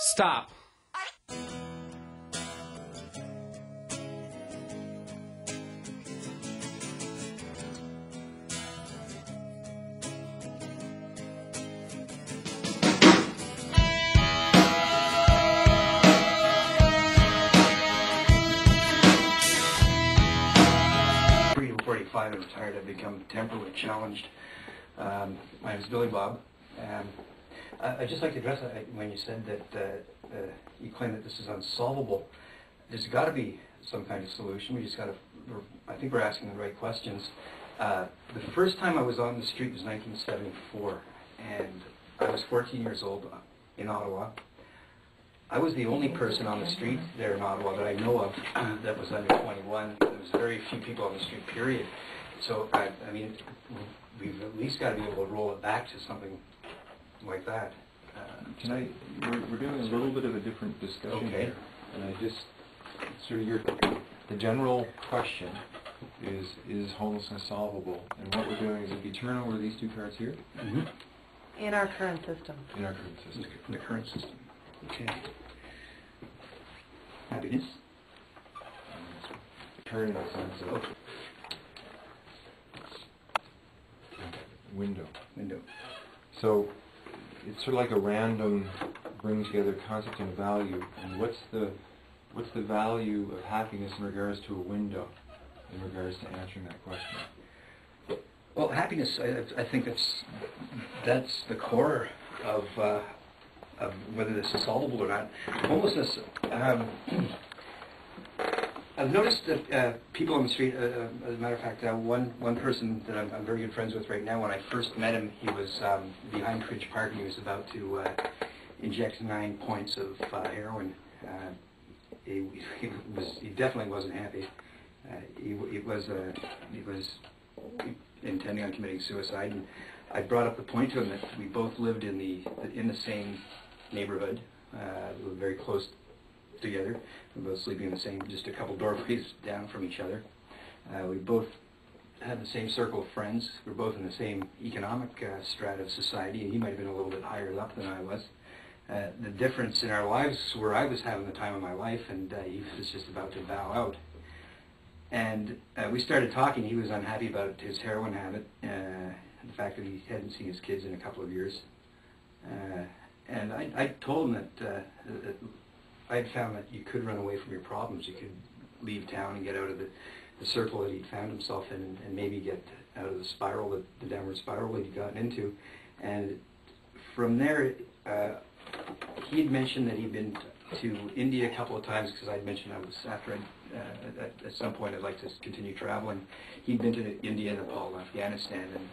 Stop. I retired. I've become temporarily challenged. My name is Billy Bob. I'd just like to address that when you said that you claim that this is unsolvable. There's got to be some kind of solution. We just got to. I think we're asking the right questions. The first time I was on the street was 1974, and I was 14 years old in Ottawa. I was the only person on the street there in Ottawa that I know of that was under 21. There was very few people on the street, period. So, I mean, we've at least got to be able to roll it back to something like that. We're doing a little bit of a different discussion here. And I just, sort of the general question is homelessness solvable? And what we're doing is if you turn over these two cards here. Mm-hmm. In our current system. In our current system. In the current system. Okay. Happiness. Turn in the sense of window. So it's sort of like a random bring together concept and value. And what's the value of happiness in regards to a window, in regards to answering that question? Well, happiness, I think that's the core of whether this is solvable or not. Homelessness, I've noticed that people on the street, as a matter of fact, one person that I'm very good friends with right now, when I first met him, he was behind Ridge Park and he was about to inject 9 points of heroin. He definitely wasn't happy. He was intending on committing suicide, and I brought up the point to him that we both lived in the same neighborhood. We were very close together. We were both sleeping in the same, just a couple doorways down from each other. We both had the same circle of friends. We were both in the same economic strata of society, and he might have been a little bit higher up than I was. The difference in our lives were I was having the time of my life, and he was just about to bow out. And we started talking. He was unhappy about his heroin habit, the fact that he hadn't seen his kids in a couple of years. And I told him that I had found that you could run away from your problems. You could leave town and get out of the circle that he'd found himself in, and maybe get out of the spiral, the downward spiral that he'd gotten into. And from there, he had mentioned that he'd been to India a couple of times, because I'd mentioned at some point I'd like to continue traveling. He'd been to India, Nepal, and Afghanistan, and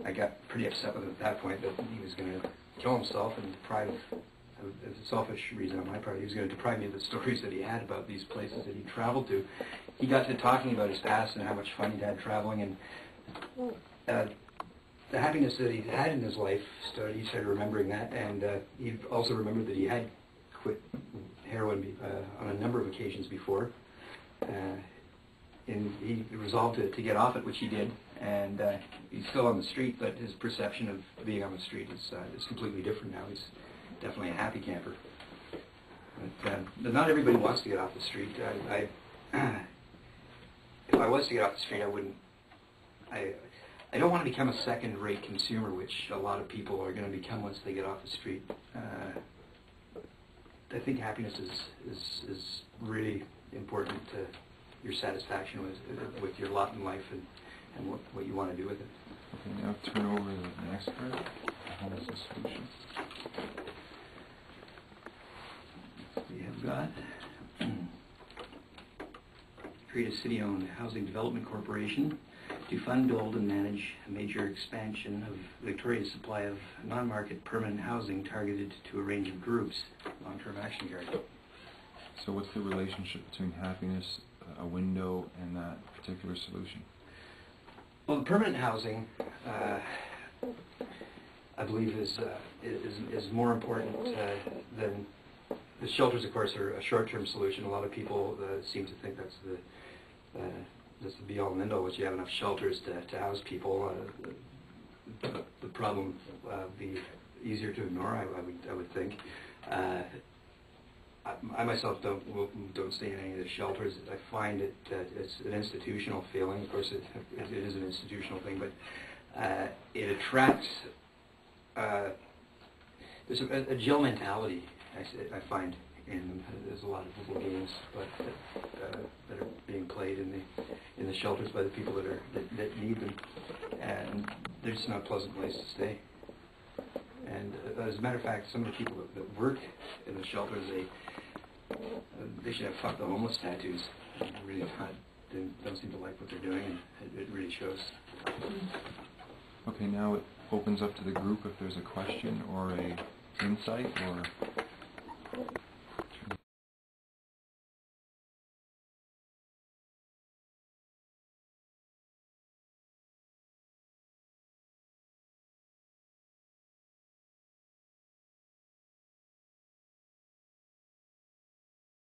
I got pretty upset with him at that point that he was going to kill himself and deprive, as a selfish reason on my part, he was going to deprive me of the stories that he had about these places that he traveled to. He got to talking about his past and how much fun he'd had traveling, and the happiness that he'd had in his life, he started remembering that, and he also remembered that he had quit heroin on a number of occasions before. And he resolved to get off it, which he did, and he's still on the street, but his perception of being on the street is completely different now. He's definitely a happy camper. But not everybody wants to get off the street. If I was to get off the street, I wouldn't. I don't want to become a second-rate consumer, which a lot of people are going to become once they get off the street. I think happiness is really important to your satisfaction with your lot in life and what you want to do with it. Okay, now turn over the next card, homelessness solution. We have got create a city-owned housing development corporation to fund, build, and manage a major expansion of Victoria's supply of non-market permanent housing targeted to a range of groups. Long-term action guard. So what's the relationship between happiness, a window, and that particular solution? Well, the permanent housing, I believe, is more important than the shelters. Of course, are a short-term solution. A lot of people seem to think that's the be-all and end-all. Once you have enough shelters to house people, the problem would be easier to ignore. I would think. I myself don't stay in any of the shelters. I find it's an institutional feeling. Of course, it is an institutional thing, but it attracts. There's a Jill mentality. I find there's a lot of little games, that are being played in the shelters by the people that need them, and they're just not a pleasant place to stay. And as a matter of fact, some of the people that work in the shelters, they should have "fuck the homeless" tattoos. They really don't seem to like what they're doing, and it really shows. Okay, now it opens up to the group if there's a question or a insight or